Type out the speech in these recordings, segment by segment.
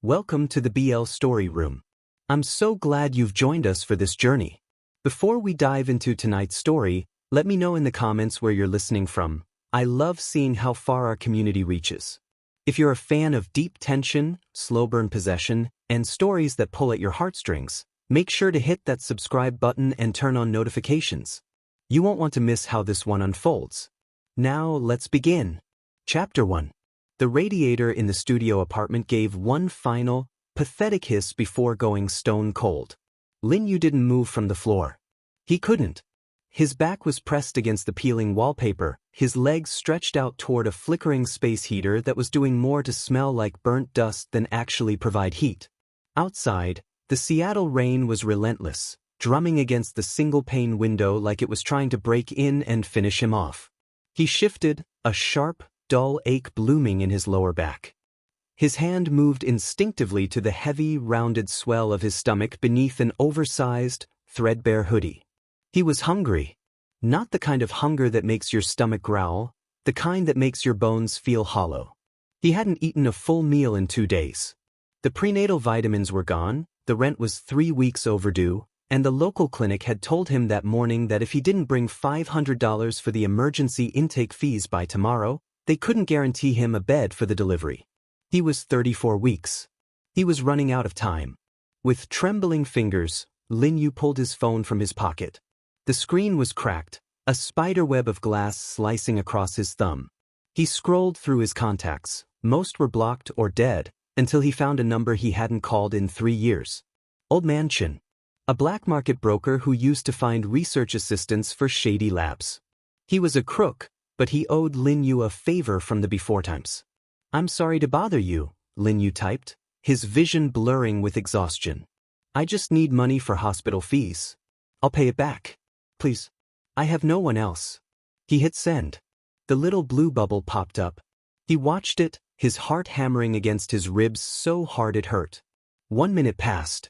Welcome to the BL Story Room. I'm so glad you've joined us for this journey. Before we dive into tonight's story, let me know in the comments where you're listening from. I love seeing how far our community reaches. If you're a fan of deep tension, slow burn possession, and stories that pull at your heartstrings, make sure to hit that subscribe button and turn on notifications. You won't want to miss how this one unfolds. Now let's begin. Chapter 1. The radiator in the studio apartment gave one final, pathetic hiss before going stone cold. Lin Yu didn't move from the floor. He couldn't. His back was pressed against the peeling wallpaper, his legs stretched out toward a flickering space heater that was doing more to smell like burnt dust than actually provide heat. Outside, the Seattle rain was relentless, drumming against the single-pane window like it was trying to break in and finish him off. He shifted, a sharp, dull ache blooming in his lower back. His hand moved instinctively to the heavy, rounded swell of his stomach beneath an oversized, threadbare hoodie. He was hungry. Not the kind of hunger that makes your stomach growl, the kind that makes your bones feel hollow. He hadn't eaten a full meal in 2 days. The prenatal vitamins were gone, the rent was 3 weeks overdue, and the local clinic had told him that morning that if he didn't bring $500 for the emergency intake fees by tomorrow, they couldn't guarantee him a bed for the delivery. He was 34 weeks. He was running out of time. With trembling fingers, Lin Yu pulled his phone from his pocket. The screen was cracked, a spiderweb of glass slicing across his thumb. He scrolled through his contacts. Most were blocked or dead, until he found a number he hadn't called in 3 years. Old Man Chen, a black market broker who used to find research assistants for shady labs. He was a crook, but he owed Lin Yu a favor from the before times. "I'm sorry to bother you," Lin Yu typed, his vision blurring with exhaustion. "I just need money for hospital fees. I'll pay it back. Please. I have no one else." He hit send. The little blue bubble popped up. He watched it, his heart hammering against his ribs so hard it hurt. 1 minute passed.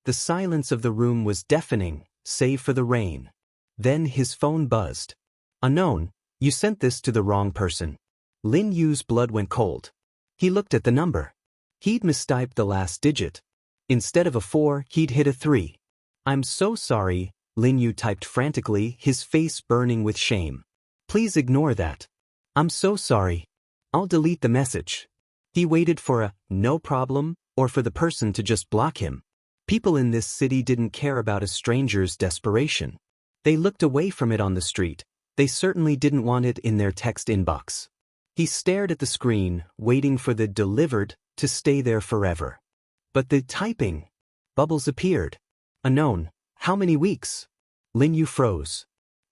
The silence of the room was deafening, save for the rain. Then his phone buzzed. "Unknown, you sent this to the wrong person." Lin Yu's blood went cold. He looked at the number. He'd mistyped the last digit. Instead of a 4, he'd hit a 3. "I'm so sorry," Lin Yu typed frantically, his face burning with shame. "Please ignore that. I'm so sorry. I'll delete the message." He waited for a "no problem" or for the person to just block him. People in this city didn't care about a stranger's desperation. They looked away from it on the street. They certainly didn't want it in their text inbox. He stared at the screen, waiting for the "delivered" to stay there forever. But the typing bubbles appeared. "Unknown, how many weeks?" Lin Yu froze.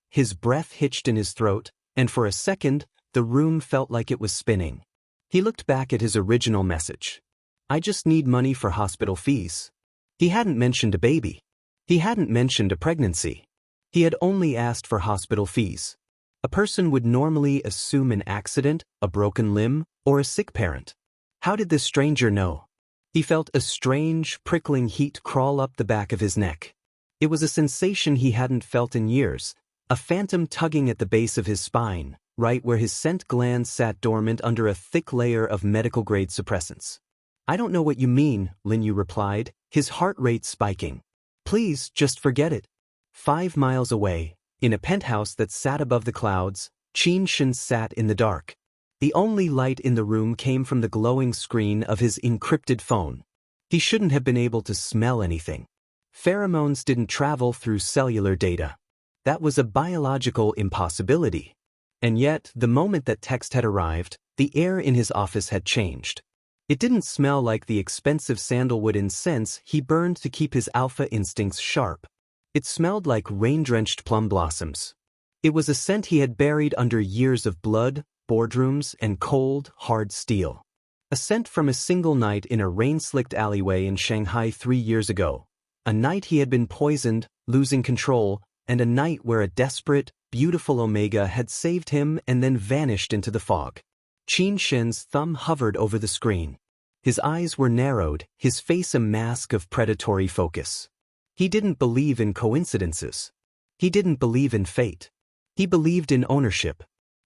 His breath hitched in his throat, and for a second, the room felt like it was spinning. He looked back at his original message. "I just need money for hospital fees." He hadn't mentioned a baby. He hadn't mentioned a pregnancy. He had only asked for hospital fees. A person would normally assume an accident, a broken limb, or a sick parent. How did this stranger know? He felt a strange, prickling heat crawl up the back of his neck. It was a sensation he hadn't felt in years, a phantom tugging at the base of his spine, right where his scent glands sat dormant under a thick layer of medical-grade suppressants. "I don't know what you mean," Lin Yu replied, his heart rate spiking. "Please, just forget it." 5 miles away, in a penthouse that sat above the clouds, Qin Shen sat in the dark. The only light in the room came from the glowing screen of his encrypted phone. He shouldn't have been able to smell anything. Pheromones didn't travel through cellular data. That was a biological impossibility. And yet, the moment that text had arrived, the air in his office had changed. It didn't smell like the expensive sandalwood incense he burned to keep his alpha instincts sharp. It smelled like rain-drenched plum blossoms. It was a scent he had buried under years of blood, boardrooms, and cold, hard steel. A scent from a single night in a rain-slicked alleyway in Shanghai 3 years ago. A night he had been poisoned, losing control, and a night where a desperate, beautiful Omega had saved him and then vanished into the fog. Qin Shen's thumb hovered over the screen. His eyes were narrowed, his face a mask of predatory focus. He didn't believe in coincidences. He didn't believe in fate. He believed in ownership.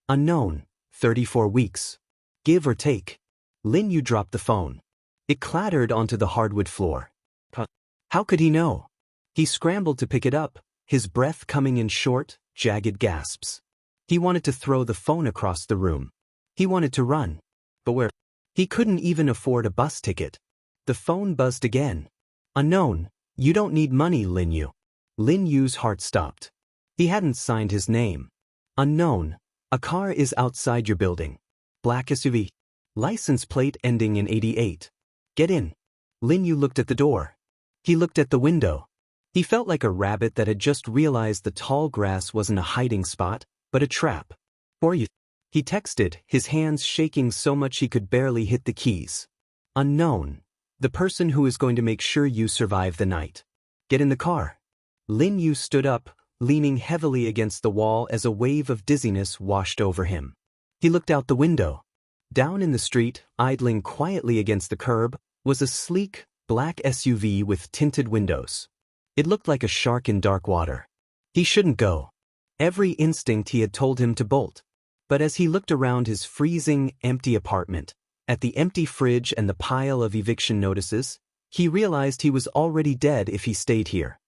Unknown, 34 weeks. Give or take. Lin Yu dropped the phone. It clattered onto the hardwood floor. How could he know? He scrambled to pick it up, his breath coming in short, jagged gasps. He wanted to throw the phone across the room. He wanted to run. But where? He couldn't even afford a bus ticket. The phone buzzed again. Unknown. You don't need money, Lin Yu. Lin Yu's heart stopped. He hadn't signed his name. Unknown. A car is outside your building. Black SUV. License plate ending in 88. Get in. Lin Yu looked at the door. He looked at the window. He felt like a rabbit that had just realized the tall grass wasn't a hiding spot, but a trap. For you. He texted, his hands shaking so much he could barely hit the keys. Unknown. The person who is going to make sure you survive the night. Get in the car. Lin Yu stood up, leaning heavily against the wall as a wave of dizziness washed over him. He looked out the window. Down in the street, idling quietly against the curb, was a sleek, black SUV with tinted windows. It looked like a shark in dark water. He shouldn't go. Every instinct he had told him to bolt. But as he looked around his freezing, empty apartment, at the empty fridge and the pile of eviction notices, he realized he was already dead if he stayed here.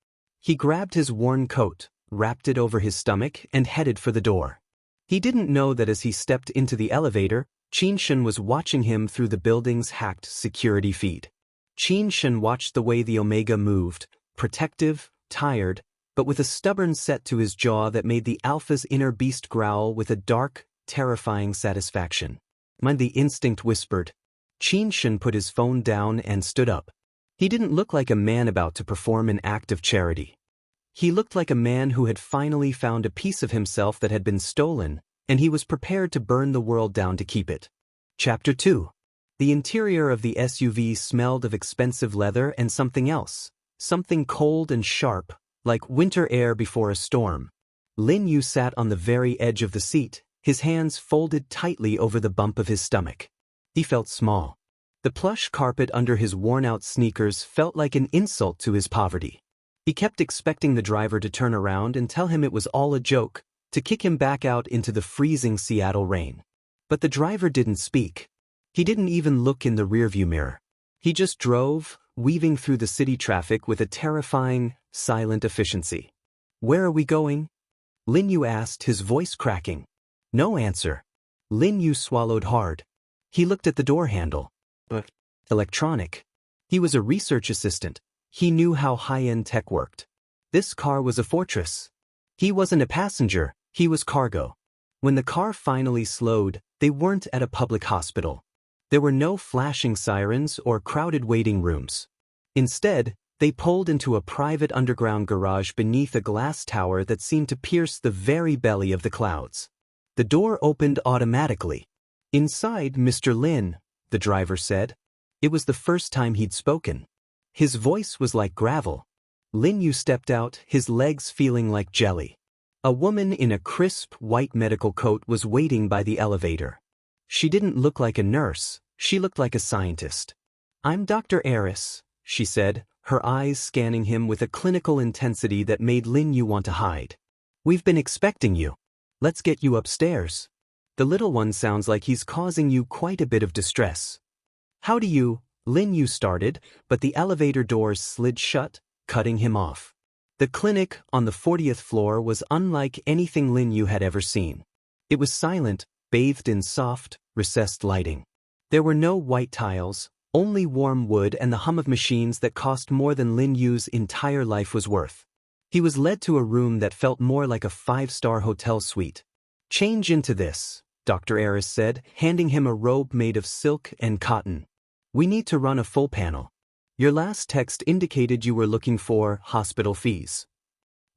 He grabbed his worn coat, wrapped it over his stomach, and headed for the door. He didn't know that as he stepped into the elevator, Qin Shen was watching him through the building's hacked security feed. Qin Shen watched the way the Omega moved, protective, tired, but with a stubborn set to his jaw that made the Alpha's inner beast growl with a dark, terrifying satisfaction. Mind, the instinct whispered. Qin Shen put his phone down and stood up. He didn't look like a man about to perform an act of charity. He looked like a man who had finally found a piece of himself that had been stolen, and he was prepared to burn the world down to keep it. Chapter 2. The interior of the SUV smelled of expensive leather and something else, something cold and sharp, like winter air before a storm. Lin Yu sat on the very edge of the seat, his hands folded tightly over the bump of his stomach. He felt small. The plush carpet under his worn-out sneakers felt like an insult to his poverty. He kept expecting the driver to turn around and tell him it was all a joke, to kick him back out into the freezing Seattle rain. But the driver didn't speak. He didn't even look in the rearview mirror. He just drove, weaving through the city traffic with a terrifying, silent efficiency. Where are we going? Lin Yu asked, his voice cracking. No answer. Lin Yu swallowed hard. He looked at the door handle. Electronic. He was a research assistant. He knew how high-end tech worked. This car was a fortress. He wasn't a passenger, he was cargo. When the car finally slowed, they weren't at a public hospital. There were no flashing sirens or crowded waiting rooms. Instead, they pulled into a private underground garage beneath a glass tower that seemed to pierce the very belly of the clouds. The door opened automatically. Inside, Mr. Lin, the driver said. It was the first time he'd spoken. His voice was like gravel. Lin Yu stepped out, his legs feeling like jelly. A woman in a crisp, white medical coat was waiting by the elevator. She didn't look like a nurse, she looked like a scientist. I'm Dr. Eris, she said, her eyes scanning him with a clinical intensity that made Lin Yu want to hide. We've been expecting you. Let's get you upstairs. The little one sounds like he's causing you quite a bit of distress. How do you? Lin Yu started, but the elevator doors slid shut, cutting him off. The clinic on the 40th floor was unlike anything Lin Yu had ever seen. It was silent, bathed in soft, recessed lighting. There were no white tiles, only warm wood and the hum of machines that cost more than Lin Yu's entire life was worth. He was led to a room that felt more like a 5-star hotel suite. Change into this, Dr. Eris said, handing him a robe made of silk and cotton. We need to run a full panel. Your last text indicated you were looking for hospital fees.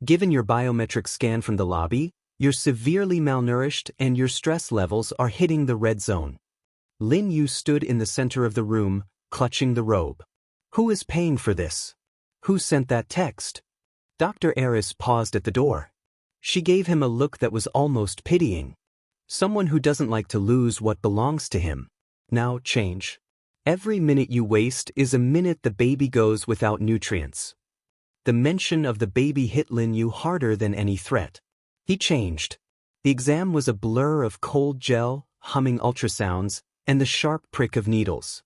Given your biometric scan from the lobby, you're severely malnourished and your stress levels are hitting the red zone. Lin Yu stood in the center of the room, clutching the robe. Who is paying for this? Who sent that text? Dr. Eris paused at the door. She gave him a look that was almost pitying. Someone who doesn't like to lose what belongs to him. Now change. Every minute you waste is a minute the baby goes without nutrients. The mention of the baby hit Lin Yu harder than any threat. He changed. The exam was a blur of cold gel, humming ultrasounds, and the sharp prick of needles.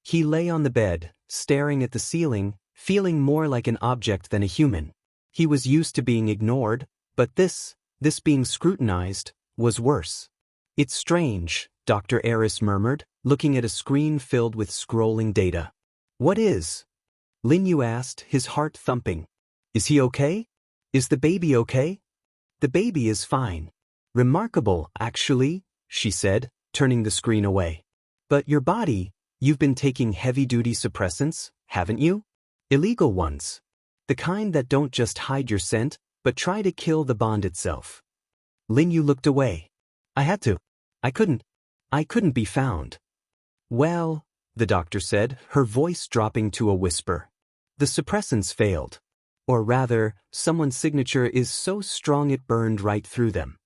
He lay on the bed, staring at the ceiling, feeling more like an object than a human. He was used to being ignored, but this being scrutinized, was worse. It's strange, Dr. Eris murmured, looking at a screen filled with scrolling data. What is? Lin Yu asked, his heart thumping. Is he okay? Is the baby okay? The baby is fine. Remarkable, actually, she said, turning the screen away. But your body, you've been taking heavy-duty suppressants, haven't you? Illegal ones. The kind that don't just hide your scent, but try to kill the bond itself. Lin Yu looked away. I had to. I couldn't be found. Well, the doctor said, her voice dropping to a whisper. The suppressants failed. Or rather, someone's signature is so strong it burned right through them.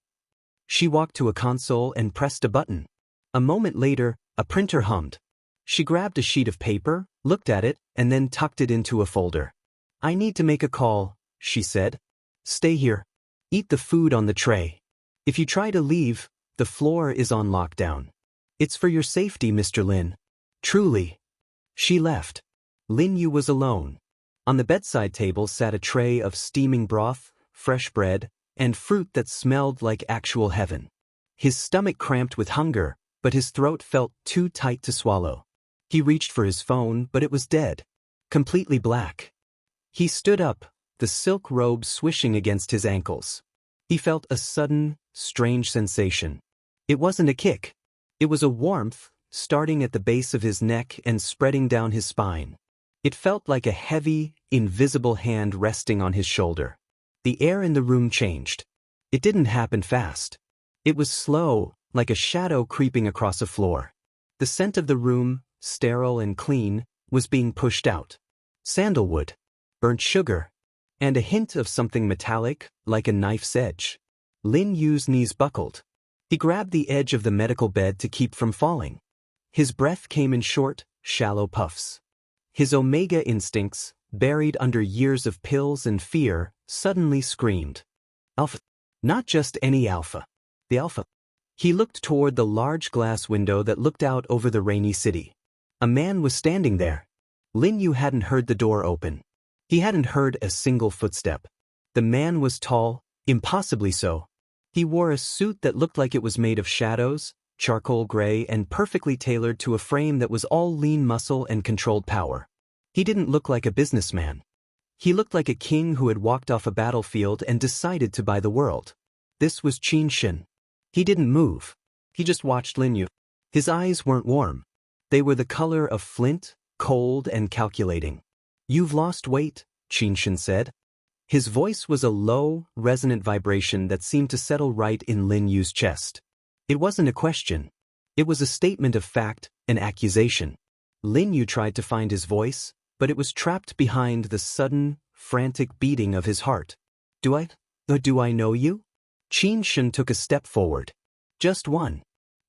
She walked to a console and pressed a button. A moment later, a printer hummed. She grabbed a sheet of paper, looked at it, and then tucked it into a folder. I need to make a call, she said. Stay here. Eat the food on the tray. If you try to leave, the floor is on lockdown. It's for your safety, Mr. Lin. Truly. She left. Lin Yu was alone. On the bedside table sat a tray of steaming broth, fresh bread, and fruit that smelled like actual heaven. His stomach cramped with hunger, but his throat felt too tight to swallow. He reached for his phone, but it was dead. Completely black. He stood up, the silk robe swishing against his ankles. He felt a sudden, strange sensation. It wasn't a kick. It was a warmth, starting at the base of his neck and spreading down his spine. It felt like a heavy, invisible hand resting on his shoulder. The air in the room changed. It didn't happen fast. It was slow, like a shadow creeping across a floor. The scent of the room, sterile and clean, was being pushed out. Sandalwood, burnt sugar, and a hint of something metallic, like a knife's edge. Lin Yu's knees buckled. He grabbed the edge of the medical bed to keep from falling. His breath came in short, shallow puffs. His Omega instincts, buried under years of pills and fear, suddenly screamed. Alpha. Not just any Alpha. The Alpha. He looked toward the large glass window that looked out over the rainy city. A man was standing there. Lin Yu hadn't heard the door open. He hadn't heard a single footstep. The man was tall, impossibly so. He wore a suit that looked like it was made of shadows, charcoal gray, and perfectly tailored to a frame that was all lean muscle and controlled power. He didn't look like a businessman. He looked like a king who had walked off a battlefield and decided to buy the world. This was Qin Shin. He didn't move. He just watched Lin Yu. His eyes weren't warm. They were the color of flint, cold and calculating. You've lost weight, Qin Shin said. His voice was a low, resonant vibration that seemed to settle right in Lin Yu's chest. It wasn't a question. It was a statement of fact, an accusation. Lin Yu tried to find his voice, but it was trapped behind the sudden, frantic beating of his heart. Do I know you? Qin Shin took a step forward. Just one.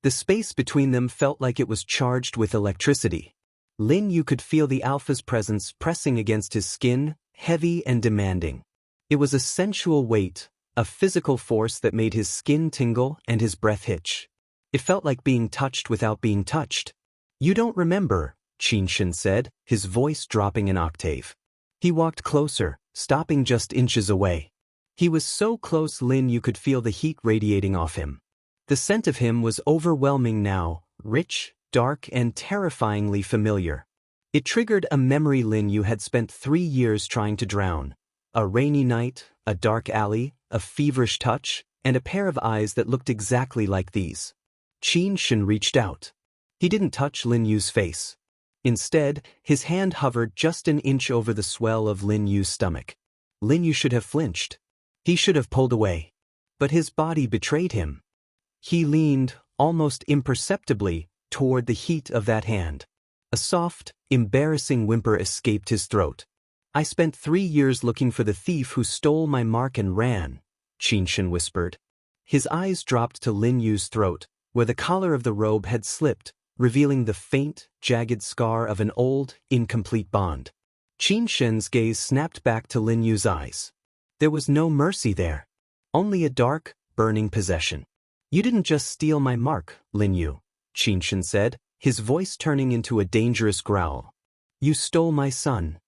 The space between them felt like it was charged with electricity. Lin Yu could feel the Alpha's presence pressing against his skin, heavy and demanding. It was a sensual weight, a physical force that made his skin tingle and his breath hitch. It felt like being touched without being touched. You don't remember, Qin Shin said, his voice dropping an octave. He walked closer, stopping just inches away. He was so close Lin Yu could feel the heat radiating off him. The scent of him was overwhelming now, rich, dark, and terrifyingly familiar. It triggered a memory Lin Yu had spent 3 years trying to drown. A rainy night, a dark alley, a feverish touch, and a pair of eyes that looked exactly like these. Qin Shin reached out. He didn't touch Lin Yu's face. Instead, his hand hovered just an inch over the swell of Lin Yu's stomach. Lin Yu should have flinched. He should have pulled away. But his body betrayed him. He leaned, almost imperceptibly, toward the heat of that hand. A soft, embarrassing whimper escaped his throat. I spent 3 years looking for the thief who stole my mark and ran, Qin Shin whispered. His eyes dropped to Lin Yu's throat, where the collar of the robe had slipped, revealing the faint, jagged scar of an old, incomplete bond. Qin Shin's gaze snapped back to Lin Yu's eyes. There was no mercy there. Only a dark, burning possession. You didn't just steal my mark, Lin Yu, Qin Shin said, his voice turning into a dangerous growl. You stole my son.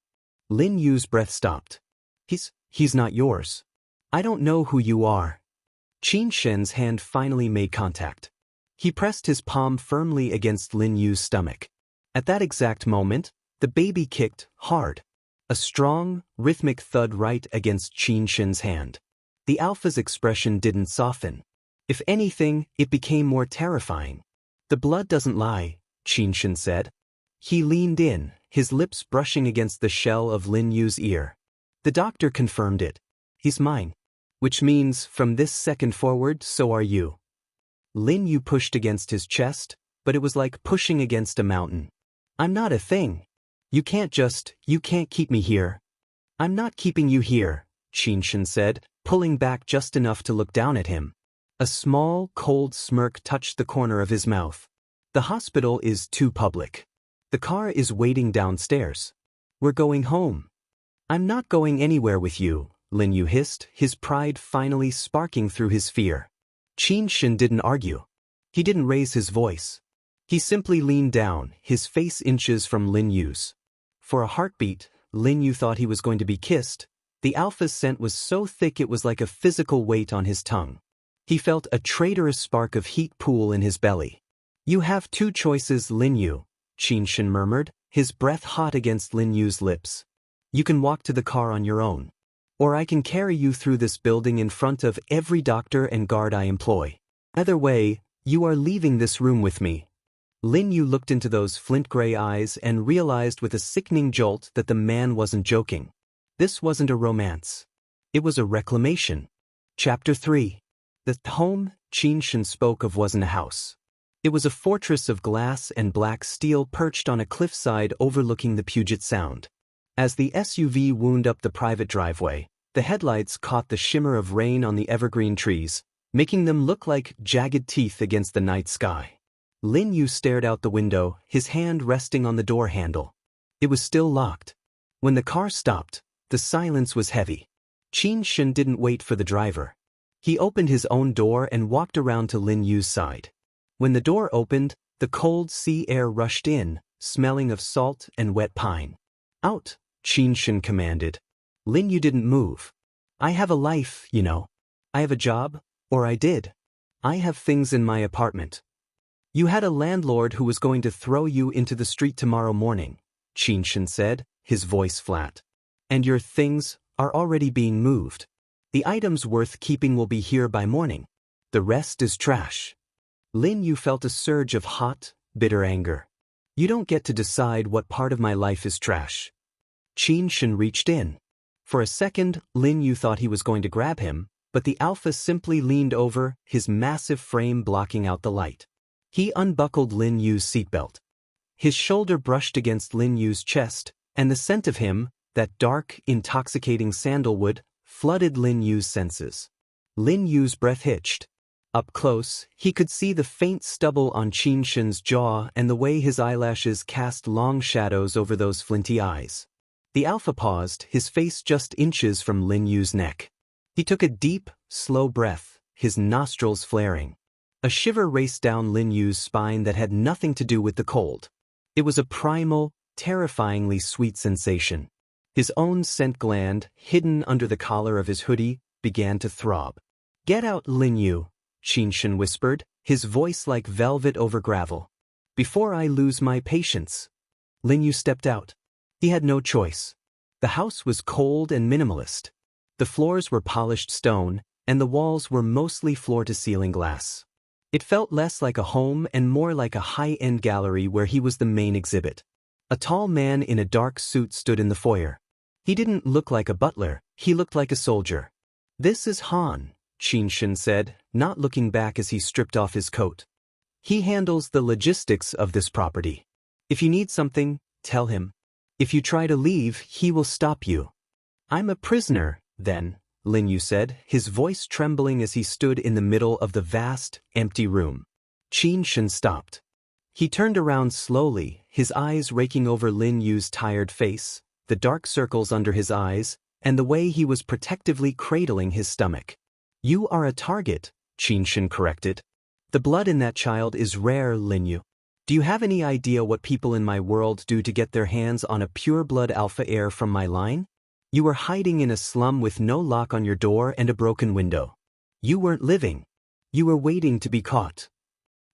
Lin Yu's breath stopped. He's not yours. I don't know who you are. Qin Shen's hand finally made contact. He pressed his palm firmly against Lin Yu's stomach. At that exact moment, the baby kicked hard. A strong, rhythmic thud right against Qin Shen's hand. The Alpha's expression didn't soften. If anything, it became more terrifying. The blood doesn't lie, Qin Shen said. He leaned in, his lips brushing against the shell of Lin Yu's ear. The doctor confirmed it. He's mine. Which means, from this second forward, so are you. Lin Yu pushed against his chest, but it was like pushing against a mountain. I'm not a thing. You can't keep me here. I'm not keeping you here, Qin Shen said, pulling back just enough to look down at him. A small, cold smirk touched the corner of his mouth. The hospital is too public. The car is waiting downstairs. We're going home. I'm not going anywhere with you, Lin Yu hissed, his pride finally sparking through his fear. Qin Shen didn't argue. He didn't raise his voice. He simply leaned down, his face inches from Lin Yu's. For a heartbeat, Lin Yu thought he was going to be kissed. The Alpha's scent was so thick it was like a physical weight on his tongue. He felt a traitorous spark of heat pool in his belly. You have two choices, Lin Yu, Qin Shen murmured, his breath hot against Lin Yu's lips. You can walk to the car on your own. Or I can carry you through this building in front of every doctor and guard I employ. Either way, you are leaving this room with me. Lin Yu looked into those flint-gray eyes and realized with a sickening jolt that the man wasn't joking. This wasn't a romance. It was a reclamation. Chapter 3. The home Qin Shen spoke of wasn't a house. It was a fortress of glass and black steel perched on a cliffside overlooking the Puget Sound. As the SUV wound up the private driveway, the headlights caught the shimmer of rain on the evergreen trees, making them look like jagged teeth against the night sky. Lin Yu stared out the window, his hand resting on the door handle. It was still locked. When the car stopped, the silence was heavy. Qin Shen didn't wait for the driver. He opened his own door and walked around to Lin Yu's side. When the door opened, the cold sea air rushed in, smelling of salt and wet pine. Out, Qin Shen commanded. Lin Yu didn't move. I have a life, you know. I have a job, or I did. I have things in my apartment. You had a landlord who was going to throw you into the street tomorrow morning, Qin Shen said, his voice flat. And your things are already being moved. The items worth keeping will be here by morning. The rest is trash. Lin Yu felt a surge of hot, bitter anger. You don't get to decide what part of my life is trash. Qin Shen reached in. For a second, Lin Yu thought he was going to grab him, but the Alpha simply leaned over, his massive frame blocking out the light. He unbuckled Lin Yu's seatbelt. His shoulder brushed against Lin Yu's chest, and the scent of him, that dark, intoxicating sandalwood, flooded Lin Yu's senses. Lin Yu's breath hitched. Up close, he could see the faint stubble on Qin Shen's jaw and the way his eyelashes cast long shadows over those flinty eyes. The Alpha paused, his face just inches from Lin Yu's neck. He took a deep, slow breath, his nostrils flaring. A shiver raced down Lin Yu's spine that had nothing to do with the cold. It was a primal, terrifyingly sweet sensation. His own scent gland, hidden under the collar of his hoodie, began to throb. Get out, Lin Yu, Qin Shen whispered, his voice like velvet over gravel. Before I lose my patience. Lin Yu stepped out. He had no choice. The house was cold and minimalist. The floors were polished stone, and the walls were mostly floor-to-ceiling glass. It felt less like a home and more like a high-end gallery where he was the main exhibit. A tall man in a dark suit stood in the foyer. He didn't look like a butler, he looked like a soldier. This is Han, Qin Shen said, not looking back as he stripped off his coat. He handles the logistics of this property. If you need something, tell him. If you try to leave, he will stop you. I'm a prisoner, then, Lin Yu said, his voice trembling as he stood in the middle of the vast, empty room. Qin Shen stopped. He turned around slowly, his eyes raking over Lin Yu's tired face, the dark circles under his eyes, and the way he was protectively cradling his stomach. You are a target, Qin Shen corrected. The blood in that child is rare, Lin Yu. Do you have any idea what people in my world do to get their hands on a pure-blood alpha heir from my line? You were hiding in a slum with no lock on your door and a broken window. You weren't living. You were waiting to be caught.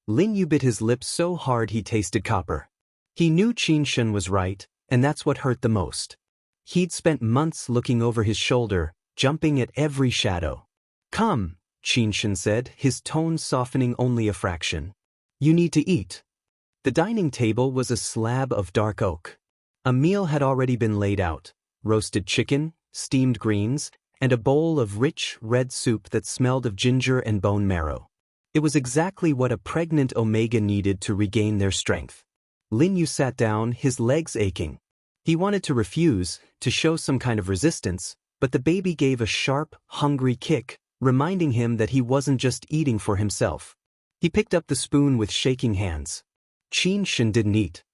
Lin Yu bit his lips so hard he tasted copper. He knew Qin Shen was right, and that's what hurt the most. He'd spent months looking over his shoulder, jumping at every shadow. Come, Qin Shen said, his tone softening only a fraction. You need to eat. The dining table was a slab of dark oak. A meal had already been laid out: roasted chicken, steamed greens, and a bowl of rich, red soup that smelled of ginger and bone marrow. It was exactly what a pregnant Omega needed to regain their strength. Lin Yu sat down, his legs aching. He wanted to refuse, to show some kind of resistance, but the baby gave a sharp, hungry kick, reminding him that he wasn't just eating for himself. He picked up the spoon with shaking hands. Qin Shen didn't eat.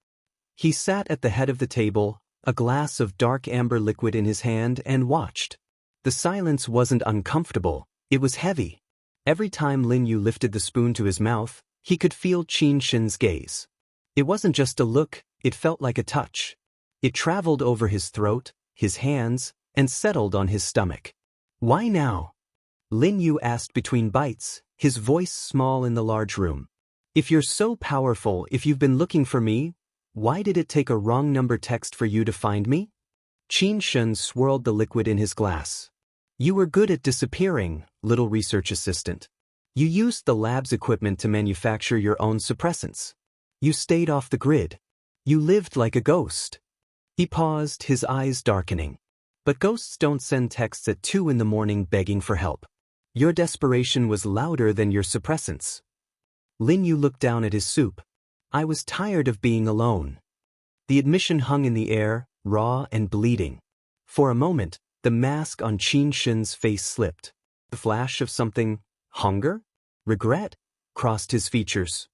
He sat at the head of the table, a glass of dark amber liquid in his hand, and watched. The silence wasn't uncomfortable, it was heavy. Every time Lin Yu lifted the spoon to his mouth, he could feel Qin Shen's gaze. It wasn't just a look, it felt like a touch. It traveled over his throat, his hands, and settled on his stomach. Why now? Lin Yu asked between bites, his voice small in the large room. If you're so powerful, if you've been looking for me, why did it take a wrong number text for you to find me? Qin Shen swirled the liquid in his glass. You were good at disappearing, little research assistant. You used the lab's equipment to manufacture your own suppressants. You stayed off the grid. You lived like a ghost. He paused, his eyes darkening. But ghosts don't send texts at 2 in the morning begging for help. Your desperation was louder than your suppressants. Lin Yu looked down at his soup. I was tired of being alone. The admission hung in the air, raw and bleeding. For a moment, the mask on Qin Shen's face slipped. The flash of something, hunger? Regret? Crossed his features.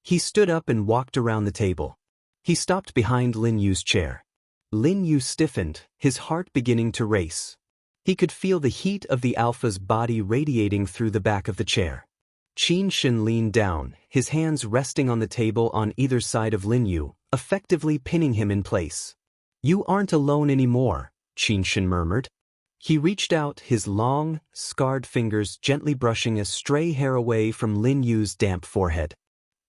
He stood up and walked around the table. He stopped behind Lin Yu's chair. Lin Yu stiffened, his heart beginning to race. He could feel the heat of the Alpha's body radiating through the back of the chair. Qin Shen leaned down, his hands resting on the table on either side of Lin Yu, effectively pinning him in place. You aren't alone anymore, Qin Shen murmured. He reached out, his long, scarred fingers gently brushing a stray hair away from Lin Yu's damp forehead.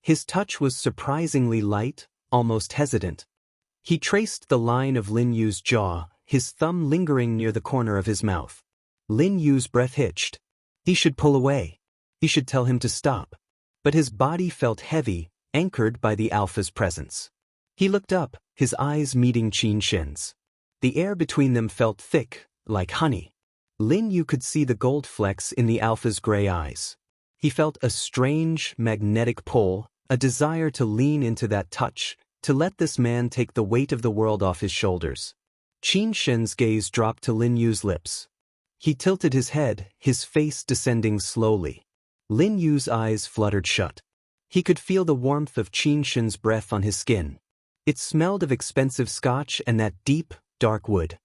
His touch was surprisingly light, almost hesitant. He traced the line of Lin Yu's jaw, his thumb lingering near the corner of his mouth. Lin Yu's breath hitched. He should pull away. He should tell him to stop. But his body felt heavy, anchored by the Alpha's presence. He looked up, his eyes meeting Qin Shen's. The air between them felt thick, like honey. Lin Yu could see the gold flecks in the Alpha's gray eyes. He felt a strange, magnetic pull, a desire to lean into that touch, to let this man take the weight of the world off his shoulders. Qin Shen's gaze dropped to Lin Yu's lips. He tilted his head, his face descending slowly. Lin Yu's eyes fluttered shut. He could feel the warmth of Qin Shen's breath on his skin. It smelled of expensive scotch and that deep, dark wood.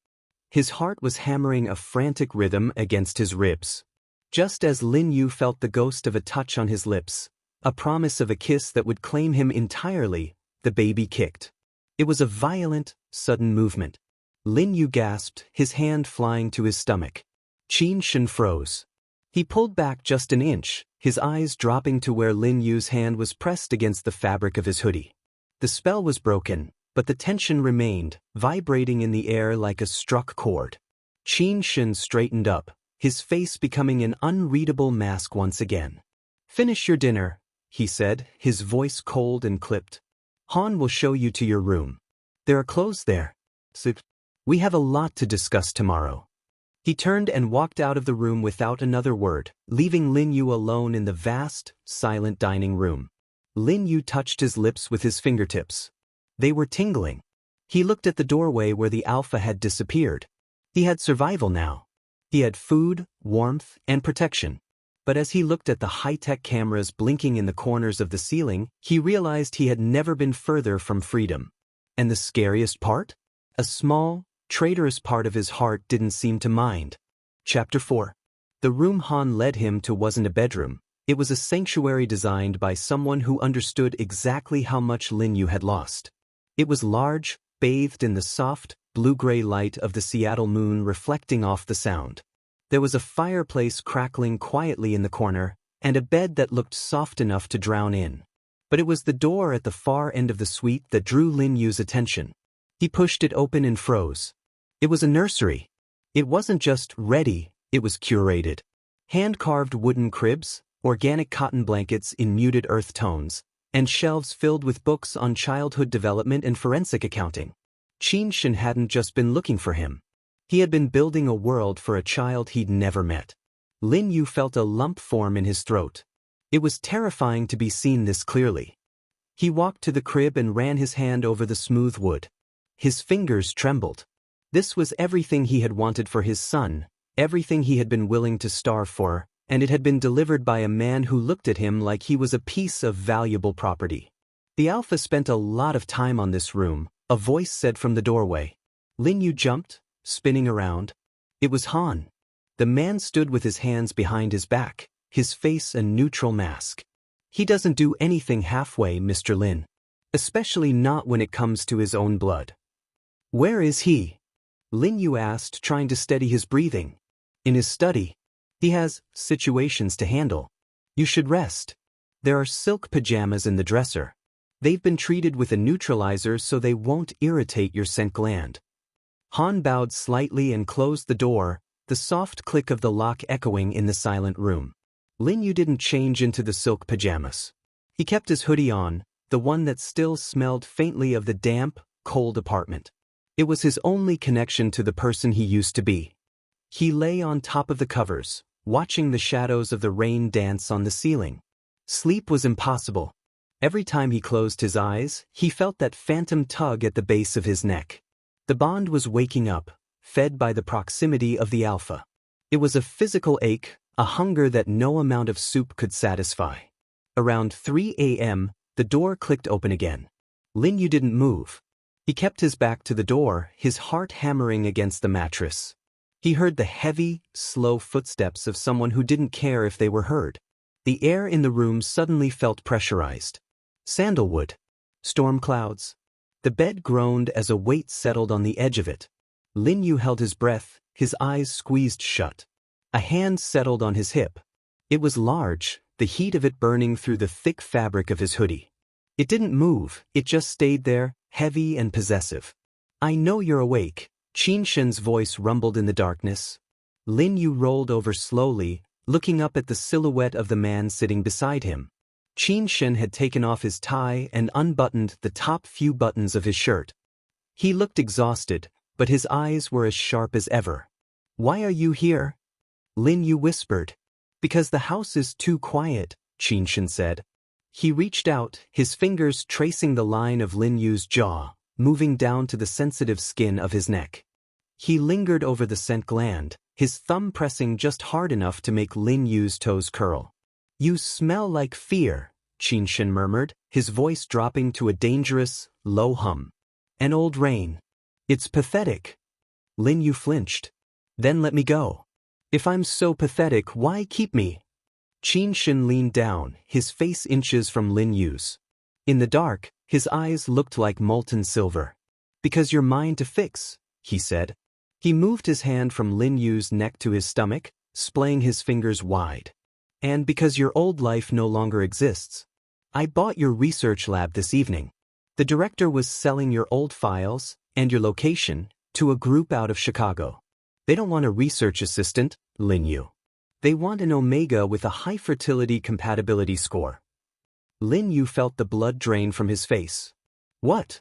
His heart was hammering a frantic rhythm against his ribs. Just as Lin Yu felt the ghost of a touch on his lips, a promise of a kiss that would claim him entirely, the baby kicked. It was a violent, sudden movement. Lin Yu gasped, his hand flying to his stomach. Qin Shen froze. He pulled back just an inch, his eyes dropping to where Lin Yu's hand was pressed against the fabric of his hoodie. The spell was broken, but the tension remained, vibrating in the air like a struck chord. Qin Shen straightened up, his face becoming an unreadable mask once again. Finish your dinner, he said, his voice cold and clipped. Han will show you to your room. There are clothes there. We have a lot to discuss tomorrow. He turned and walked out of the room without another word, leaving Lin Yu alone in the vast, silent dining room. Lin Yu touched his lips with his fingertips. They were tingling. He looked at the doorway where the Alpha had disappeared. He had survival now. He had food, warmth, and protection. But as he looked at the high-tech cameras blinking in the corners of the ceiling, he realized he had never been further from freedom. And the scariest part? A small, traitorous part of his heart didn't seem to mind. Chapter 4. The room Han led him to wasn't a bedroom. It was a sanctuary designed by someone who understood exactly how much Lin Yu had lost. It was large, bathed in the soft, blue-gray light of the Seattle moon reflecting off the sound. There was a fireplace crackling quietly in the corner, and a bed that looked soft enough to drown in. But it was the door at the far end of the suite that drew Lin Yu's attention. He pushed it open and froze. It was a nursery. It wasn't just ready, it was curated. Hand-carved wooden cribs, organic cotton blankets in muted earth tones, and shelves filled with books on childhood development and forensic accounting. Qin hadn't just been looking for him. He had been building a world for a child he'd never met. Lin Yu felt a lump form in his throat. It was terrifying to be seen this clearly. He walked to the crib and ran his hand over the smooth wood. His fingers trembled. This was everything he had wanted for his son, everything he had been willing to starve for, and it had been delivered by a man who looked at him like he was a piece of valuable property. The Alpha spent a lot of time on this room, a voice said from the doorway. Lin Yu jumped, spinning around. It was Han. The man stood with his hands behind his back, his face a neutral mask. He doesn't do anything halfway, Mr. Lin. Especially not when it comes to his own blood. Where is he? Lin Yu asked, trying to steady his breathing. In his study. He has situations to handle. You should rest. There are silk pajamas in the dresser. They've been treated with a neutralizer so they won't irritate your scent gland. Han bowed slightly and closed the door, the soft click of the lock echoing in the silent room. Lin Yu didn't change into the silk pajamas. He kept his hoodie on, the one that still smelled faintly of the damp, cold apartment. It was his only connection to the person he used to be. He lay on top of the covers, watching the shadows of the rain dance on the ceiling. Sleep was impossible. Every time he closed his eyes, he felt that phantom tug at the base of his neck. The bond was waking up, fed by the proximity of the Alpha. It was a physical ache, a hunger that no amount of soup could satisfy. Around 3 a.m., the door clicked open again. Lin Yu didn't move. He kept his back to the door, his heart hammering against the mattress. He heard the heavy, slow footsteps of someone who didn't care if they were heard. The air in the room suddenly felt pressurized. Sandalwood. Storm clouds. The bed groaned as a weight settled on the edge of it. Lin Yu held his breath, his eyes squeezed shut. A hand settled on his hip. It was large, the heat of it burning through the thick fabric of his hoodie. It didn't move, it just stayed there, heavy and possessive. I know you're awake, Qin voice rumbled in the darkness. Lin Yu rolled over slowly, looking up at the silhouette of the man sitting beside him. Qin had taken off his tie and unbuttoned the top few buttons of his shirt. He looked exhausted, but his eyes were as sharp as ever. Why are you here? Lin Yu whispered. Because the house is too quiet, Qin said. He reached out, his fingers tracing the line of Lin Yu's jaw, moving down to the sensitive skin of his neck. He lingered over the scent gland, his thumb pressing just hard enough to make Lin Yu's toes curl. You smell like fear, Qin murmured, his voice dropping to a dangerous, low hum. An old rain. It's pathetic. Lin Yu flinched. Then let me go. If I'm so pathetic, why keep me? Qin leaned down, his face inches from Lin Yu's. In the dark, his eyes looked like molten silver. Because you're mine to fix, he said. He moved his hand from Lin Yu's neck to his stomach, splaying his fingers wide. And because your old life no longer exists. I bought your research lab this evening. The director was selling your old files, and your location, to a group out of Chicago. They don't want a research assistant, Lin Yu. They want an Omega with a high fertility compatibility score. Lin Yu felt the blood drain from his face. What?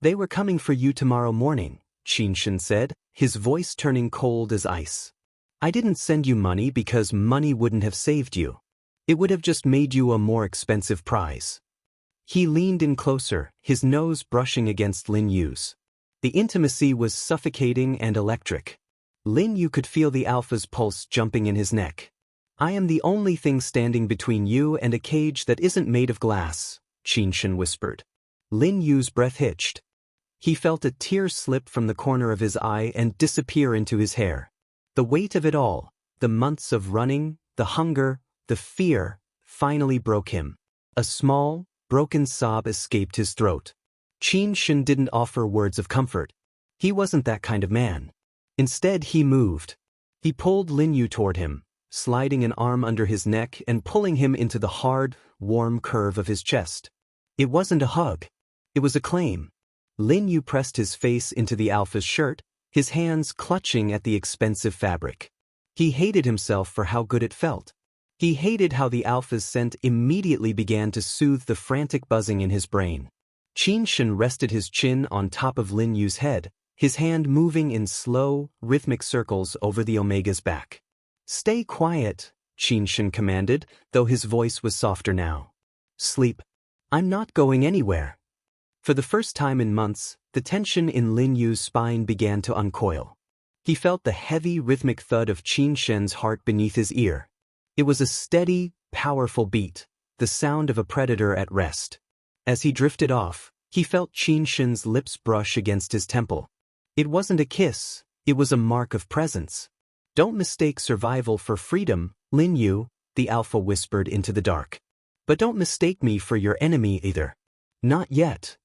They were coming for you tomorrow morning, Qin said, his voice turning cold as ice. I didn't send you money because money wouldn't have saved you. It would have just made you a more expensive prize. He leaned in closer, his nose brushing against Lin Yu's. The intimacy was suffocating and electric. Lin Yu could feel the Alpha's pulse jumping in his neck. I am the only thing standing between you and a cage that isn't made of glass, Qin whispered. Lin Yu's breath hitched. He felt a tear slip from the corner of his eye and disappear into his hair. The weight of it all, the months of running, the hunger, the fear, finally broke him. A small, broken sob escaped his throat. Qin Shen didn't offer words of comfort. He wasn't that kind of man. Instead, he moved. He pulled Lin Yu toward him, sliding an arm under his neck and pulling him into the hard, warm curve of his chest. It wasn't a hug. It was a claim. Lin Yu pressed his face into the Alpha's shirt, his hands clutching at the expensive fabric. He hated himself for how good it felt. He hated how the Alpha's scent immediately began to soothe the frantic buzzing in his brain. Qin Shen rested his chin on top of Lin Yu's head, his hand moving in slow, rhythmic circles over the Omega's back. "Stay quiet," Qin Shen commanded, though his voice was softer now. "Sleep. I'm not going anywhere." For the first time in months, the tension in Lin Yu's spine began to uncoil. He felt the heavy, rhythmic thud of Qin Shen's heart beneath his ear. It was a steady, powerful beat, the sound of a predator at rest. As he drifted off, he felt Qin Shen's lips brush against his temple. It wasn't a kiss, it was a mark of presence. "Don't mistake survival for freedom, Lin Yu," the Alpha whispered into the dark. "But don't mistake me for your enemy either." "Not yet."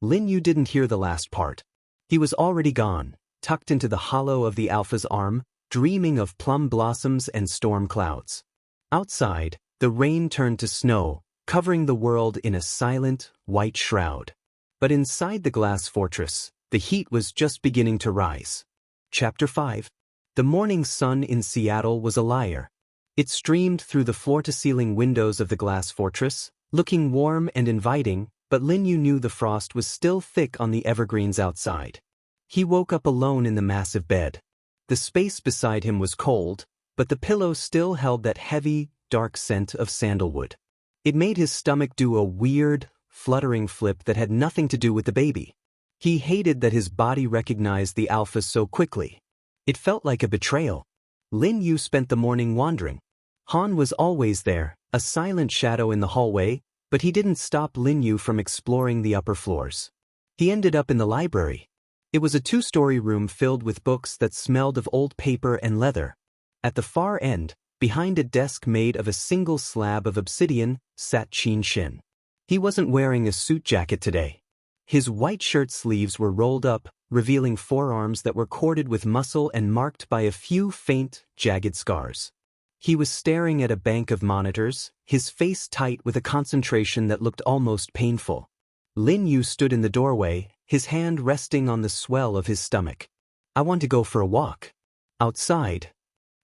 Lin Yu didn't hear the last part. He was already gone, tucked into the hollow of the Alpha's arm, dreaming of plum blossoms and storm clouds. Outside, the rain turned to snow, covering the world in a silent, white shroud. But inside the glass fortress, the heat was just beginning to rise. Chapter 5. The morning sun in Seattle was a liar. It streamed through the floor-to-ceiling windows of the glass fortress, looking warm and inviting, but Lin Yu knew the frost was still thick on the evergreens outside. He woke up alone in the massive bed. The space beside him was cold, but the pillow still held that heavy, dark scent of sandalwood. It made his stomach do a weird, fluttering flip that had nothing to do with the baby. He hated that his body recognized the Alpha so quickly. It felt like a betrayal. Lin Yu spent the morning wandering. Han was always there, a silent shadow in the hallway, but he didn't stop Lin Yu from exploring the upper floors. He ended up in the library. It was a two-story room filled with books that smelled of old paper and leather. At the far end, behind a desk made of a single slab of obsidian, sat Qin Shen. He wasn't wearing a suit jacket today. His white shirt sleeves were rolled up, revealing forearms that were corded with muscle and marked by a few faint, jagged scars. He was staring at a bank of monitors, his face tight with a concentration that looked almost painful. Lin Yu stood in the doorway, his hand resting on the swell of his stomach. "I want to go for a walk." Outside.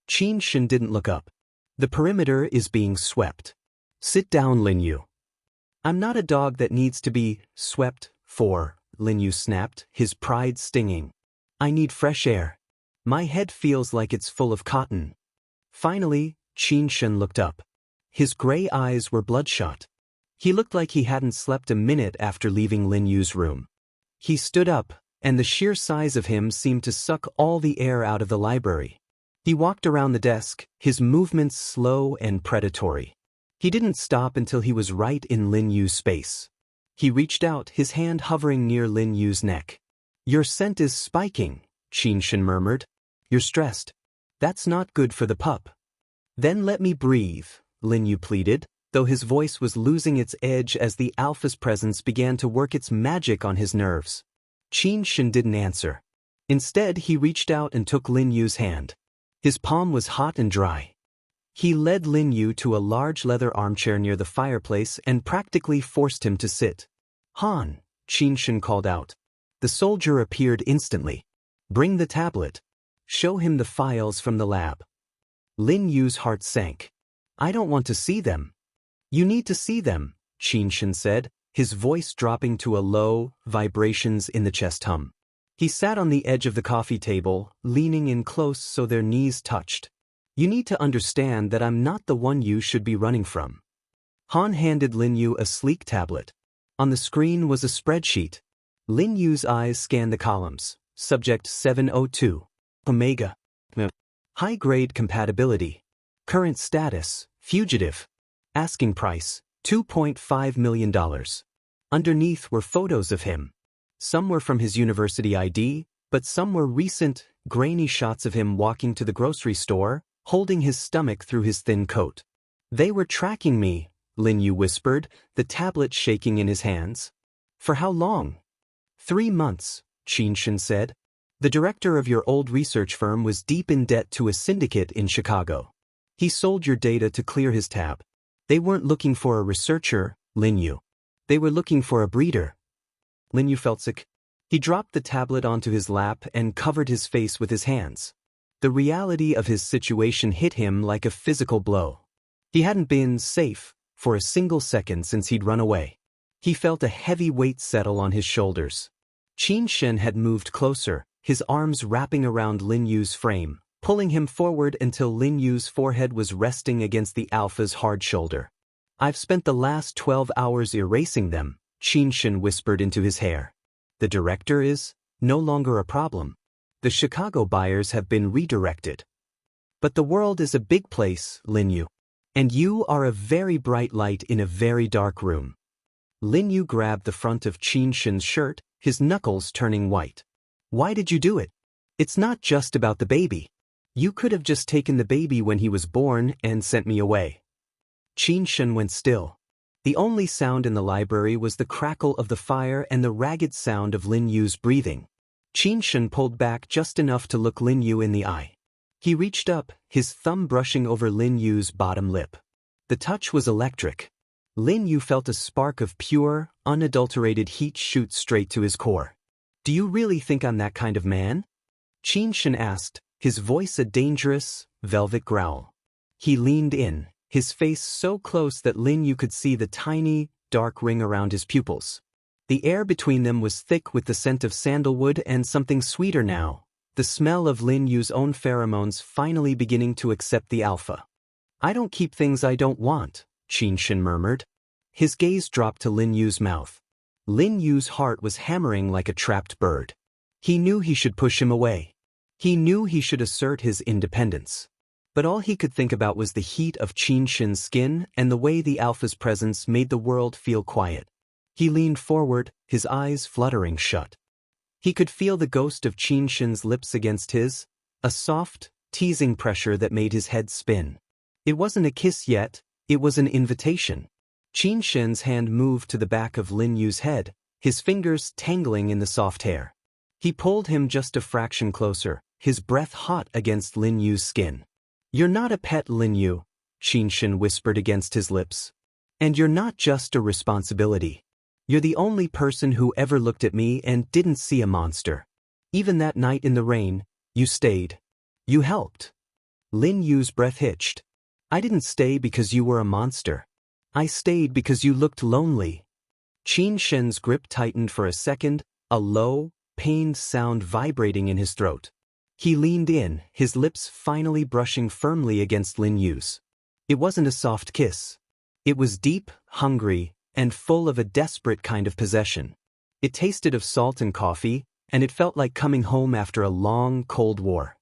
Qin Shen didn't look up. "The perimeter is being swept." "Sit down, Lin Yu." "I'm not a dog that needs to be swept for," Lin Yu snapped, his pride stinging. "I need fresh air. My head feels like it's full of cotton." Finally, Qin Shen looked up. His gray eyes were bloodshot. He looked like he hadn't slept a minute after leaving Lin Yu's room. He stood up, and the sheer size of him seemed to suck all the air out of the library. He walked around the desk, his movements slow and predatory. He didn't stop until he was right in Lin Yu's space. He reached out, his hand hovering near Lin Yu's neck. "Your scent is spiking," Qin Shen murmured. "You're stressed. That's not good for the pup." "Then let me breathe," Lin Yu pleaded, though his voice was losing its edge as the Alpha's presence began to work its magic on his nerves. Qin Shen didn't answer. Instead, he reached out and took Lin Yu's hand. His palm was hot and dry. He led Lin Yu to a large leather armchair near the fireplace and practically forced him to sit. "Han," Qin Shen called out. The soldier appeared instantly. "Bring the tablet. Show him the files from the lab." Lin Yu's heart sank. "I don't want to see them." "You need to see them," Qin Shen said, his voice dropping to a low, vibrations in the chest hum. He sat on the edge of the coffee table, leaning in close so their knees touched. "You need to understand that I'm not the one you should be running from." Han handed Lin Yu a sleek tablet. On the screen was a spreadsheet. Lin Yu's eyes scanned the columns. Subject 702. Omega. High-grade compatibility. Current status, fugitive. Asking price, $2.5 million. Underneath were photos of him. Some were from his university ID, but some were recent, grainy shots of him walking to the grocery store, holding his stomach through his thin coat. "They were tracking me," Lin Yu whispered, the tablet shaking in his hands. For how long? 3 months, Qin Shen said. The director of your old research firm was deep in debt to a syndicate in Chicago. He sold your data to clear his tab. They weren't looking for a researcher, Lin Yu. They were looking for a breeder. Lin Yu felt sick. He dropped the tablet onto his lap and covered his face with his hands. The reality of his situation hit him like a physical blow. He hadn't been safe for a single second since he'd run away. He felt a heavy weight settle on his shoulders. Qin Shen had moved closer, his arms wrapping around Lin Yu's frame, pulling him forward until Lin Yu's forehead was resting against the Alpha's hard shoulder. I've spent the last 12 hours erasing them, Qin Shen whispered into his hair. The director is no longer a problem. The Chicago buyers have been redirected. But the world is a big place, Lin Yu. And you are a very bright light in a very dark room. Lin Yu grabbed the front of Qin Shen's shirt, his knuckles turning white. Why did you do it? It's not just about the baby. You could have just taken the baby when he was born and sent me away. Qin Shen went still. The only sound in the library was the crackle of the fire and the ragged sound of Lin Yu's breathing. Qin Shen pulled back just enough to look Lin Yu in the eye. He reached up, his thumb brushing over Lin Yu's bottom lip. The touch was electric. Lin Yu felt a spark of pure, unadulterated heat shoot straight to his core. Do you really think I'm that kind of man? Qin Shen asked, his voice a dangerous, velvet growl. He leaned in, his face so close that Lin Yu could see the tiny, dark ring around his pupils. The air between them was thick with the scent of sandalwood and something sweeter now, the smell of Lin Yu's own pheromones finally beginning to accept the Alpha. I don't keep things I don't want, Qin Shen murmured. His gaze dropped to Lin Yu's mouth. Lin Yu's heart was hammering like a trapped bird. He knew he should push him away. He knew he should assert his independence. But all he could think about was the heat of Qin Shen's skin and the way the Alpha's presence made the world feel quiet. He leaned forward, his eyes fluttering shut. He could feel the ghost of Qin Shen's lips against his, a soft, teasing pressure that made his head spin. It wasn't a kiss yet, it was an invitation. Qin Shen's hand moved to the back of Lin Yu's head, his fingers tangling in the soft hair. He pulled him just a fraction closer, his breath hot against Lin Yu's skin. You're not a pet, Lin Yu, Qin Shen whispered against his lips. And you're not just a responsibility. You're the only person who ever looked at me and didn't see a monster. Even that night in the rain, you stayed. You helped. Lin Yu's breath hitched. I didn't stay because you were a monster. I stayed because you looked lonely. Qin Shen's grip tightened for a second, a low, pained sound vibrating in his throat. He leaned in, his lips finally brushing firmly against Lin Yu's. It wasn't a soft kiss. It was deep, hungry, and full of a desperate kind of possession. It tasted of salt and coffee, and it felt like coming home after a long, cold war.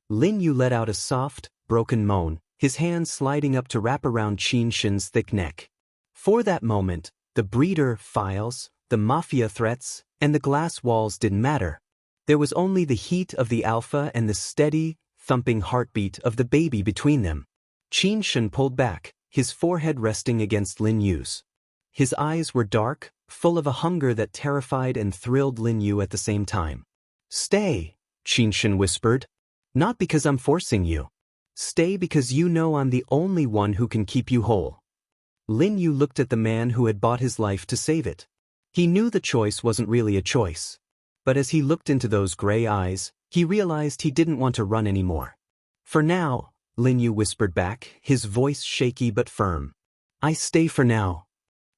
Lin Yu let out a soft, broken moan, his hands sliding up to wrap around Qin Shen's thick neck. For that moment, the breeder files, the mafia threats, and the glass walls didn't matter. There was only the heat of the Alpha and the steady, thumping heartbeat of the baby between them. Qin Shen pulled back, his forehead resting against Lin Yu's. His eyes were dark, full of a hunger that terrified and thrilled Lin Yu at the same time. Stay, Qin Shen whispered. Not because I'm forcing you. Stay because you know I'm the only one who can keep you whole. Lin Yu looked at the man who had bought his life to save it. He knew the choice wasn't really a choice. But as he looked into those gray eyes, he realized he didn't want to run anymore. For now, Lin Yu whispered back, his voice shaky but firm. I stay for now.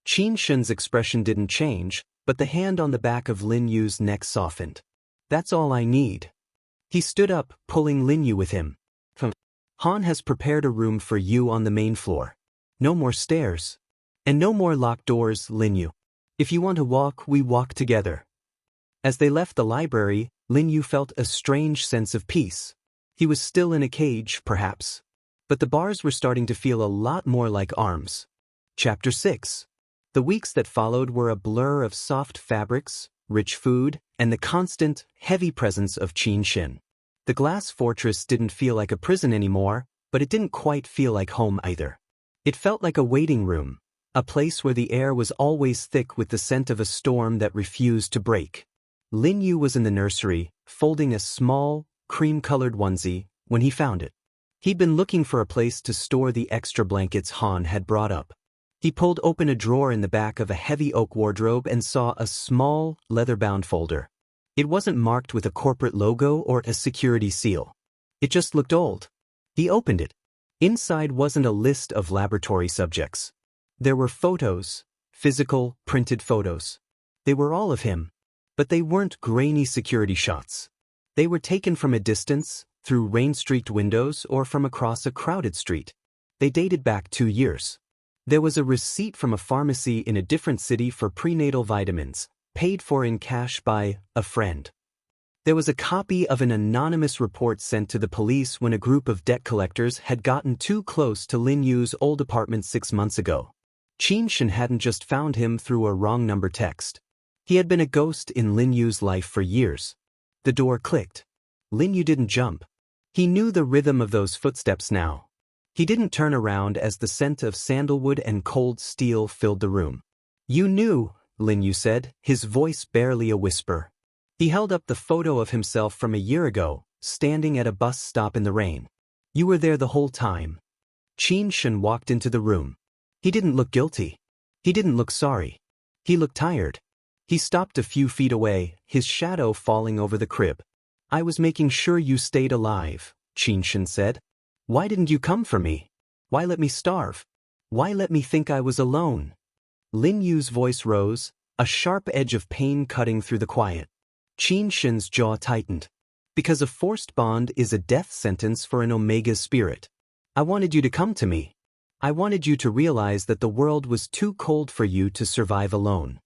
Qin Shen's expression didn't change, but the hand on the back of Lin Yu's neck softened. That's all I need. He stood up, pulling Lin Yu with him. Han has prepared a room for you on the main floor. No more stairs. And no more locked doors, Lin Yu. If you want to walk, we walk together. As they left the library, Lin Yu felt a strange sense of peace. He was still in a cage, perhaps. But the bars were starting to feel a lot more like arms. Chapter 6. The weeks that followed were a blur of soft fabrics, rich food, and the constant, heavy presence of Qin Shen. The glass fortress didn't feel like a prison anymore, but it didn't quite feel like home either. It felt like a waiting room, a place where the air was always thick with the scent of a storm that refused to break. Lin Yu was in the nursery, folding a small, cream-colored onesie, when he found it. He'd been looking for a place to store the extra blankets Han had brought up. He pulled open a drawer in the back of a heavy oak wardrobe and saw a small, leather-bound folder. It wasn't marked with a corporate logo or a security seal. It just looked old. He opened it. Inside wasn't a list of laboratory subjects. There were photos, physical, printed photos. They were all of him. But they weren't grainy security shots. They were taken from a distance, through rain-streaked windows or from across a crowded street. They dated back 2 years. There was a receipt from a pharmacy in a different city for prenatal vitamins, paid for in cash by a friend. There was a copy of an anonymous report sent to the police when a group of debt collectors had gotten too close to Lin Yu's old apartment 6 months ago. Qin Shen hadn't just found him through a wrong number text. He had been a ghost in Lin Yu's life for years. The door clicked. Lin Yu didn't jump. He knew the rhythm of those footsteps now. He didn't turn around as the scent of sandalwood and cold steel filled the room. "You knew," Lin Yu said, his voice barely a whisper. He held up the photo of himself from a year ago, standing at a bus stop in the rain. "You were there the whole time." Qin Shen walked into the room. He didn't look guilty. He didn't look sorry. He looked tired. He stopped a few feet away, his shadow falling over the crib. "I was making sure you stayed alive," Qin Shen said. "Why didn't you come for me? Why let me starve? Why let me think I was alone?" Lin Yu's voice rose, a sharp edge of pain cutting through the quiet. Qin Shen's jaw tightened. "Because a forced bond is a death sentence for an Omega spirit. I wanted you to come to me. I wanted you to realize that the world was too cold for you to survive alone.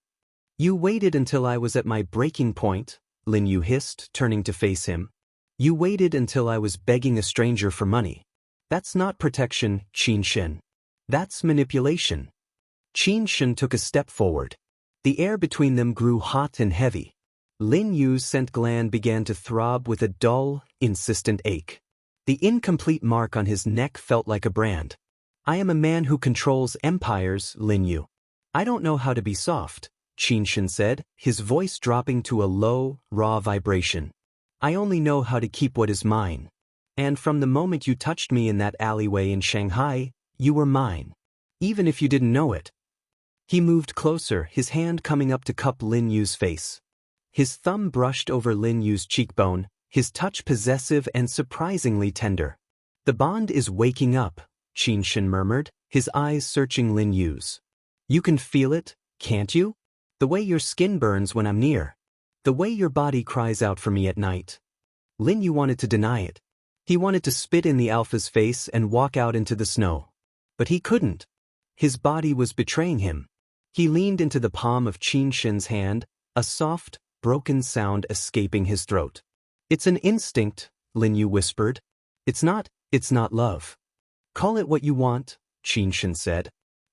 You waited until I was at my breaking point," Lin Yu hissed, turning to face him. "You waited until I was begging a stranger for money. That's not protection, Qin Shen. That's manipulation." Qin Shen took a step forward. The air between them grew hot and heavy. Lin Yu's scent gland began to throb with a dull, insistent ache. The incomplete mark on his neck felt like a brand. "I am a man who controls empires, Lin Yu. I don't know how to be soft," Qin Shen said, his voice dropping to a low, raw vibration. "I only know how to keep what is mine. And from the moment you touched me in that alleyway in Shanghai, you were mine. Even if you didn't know it." He moved closer, his hand coming up to cup Lin Yu's face. His thumb brushed over Lin Yu's cheekbone, his touch possessive and surprisingly tender. "The bond is waking up," Qin Shen murmured, his eyes searching Lin Yu's. "You can feel it, can't you? The way your skin burns when I'm near. The way your body cries out for me at night." Lin Yu wanted to deny it. He wanted to spit in the Alpha's face and walk out into the snow. But he couldn't. His body was betraying him. He leaned into the palm of Qin Shen's hand, a soft, broken sound escaping his throat. "It's an instinct," Lin Yu whispered. It's not love. "Call it what you want," Qin Shen said.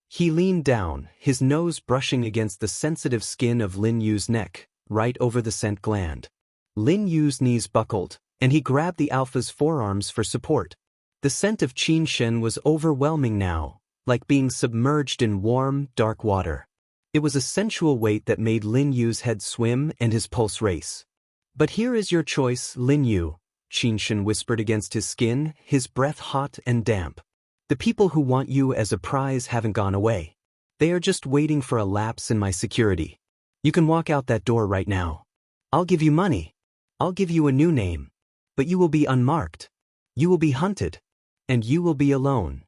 He leaned down, his nose brushing against the sensitive skin of Lin Yu's neck, right over the scent gland. Lin Yu's knees buckled, and he grabbed the Alpha's forearms for support. The scent of Qin Shen was overwhelming now, like being submerged in warm, dark water. It was a sensual weight that made Lin Yu's head swim and his pulse race. "But here is your choice, Lin Yu," Qin Shen whispered against his skin, his breath hot and damp. "The people who want you as a prize haven't gone away. They are just waiting for a lapse in my security. You can walk out that door right now. I'll give you money. I'll give you a new name. But you will be unmarked. You will be hunted. And you will be alone."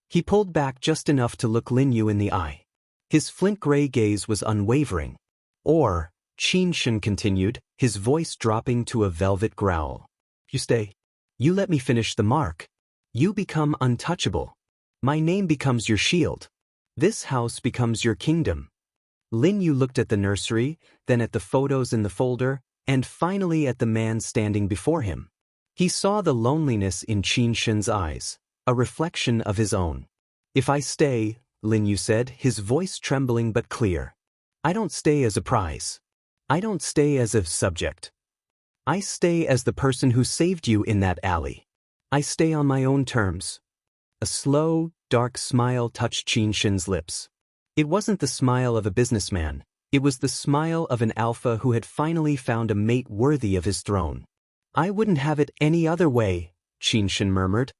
He pulled back just enough to look Lin Yu in the eye. His flint-gray gaze was unwavering. "Or," Qin Shen continued, his voice dropping to a velvet growl, "you stay. You let me finish the mark. You become untouchable. My name becomes your shield. This house becomes your kingdom." Lin Yu looked at the nursery, then at the photos in the folder, and finally at the man standing before him. He saw the loneliness in Qin Shen's eyes, a reflection of his own. "If I stay," Lin Yu said, his voice trembling but clear, "I don't stay as a prize. I don't stay as a subject. I stay as the person who saved you in that alley. I stay on my own terms." A slow, dark smile touched Qin Shen's lips. It wasn't the smile of a businessman, it was the smile of an alpha who had finally found a mate worthy of his throne. "I wouldn't have it any other way," Qinshan murmured.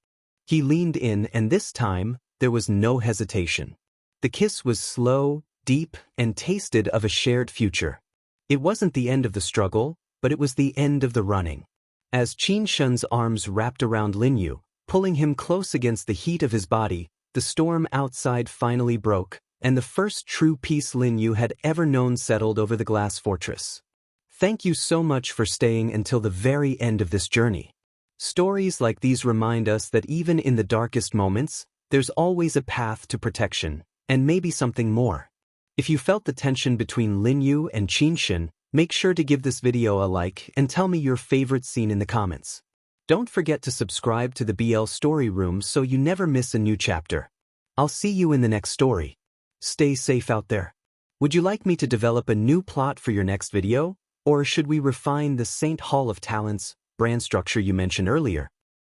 He leaned in, and this time, there was no hesitation. The kiss was slow, deep, and tasted of a shared future. It wasn't the end of the struggle, but it was the end of the running. As Qinshan's arms wrapped around Linyu, pulling him close against the heat of his body, the storm outside finally broke, and the first true peace Linyu had ever known settled over the glass fortress. Thank you so much for staying until the very end of this journey. Stories like these remind us that even in the darkest moments, there's always a path to protection, and maybe something more. If you felt the tension between Linyu and Qinshan, make sure to give this video a like and tell me your favorite scene in the comments. Don't forget to subscribe to the BL Story Room so you never miss a new chapter. I'll see you in the next story. Stay safe out there. Would you like me to develop a new plot for your next video? Or should we refine the Saint Hall of Talents brand structure you mentioned earlier?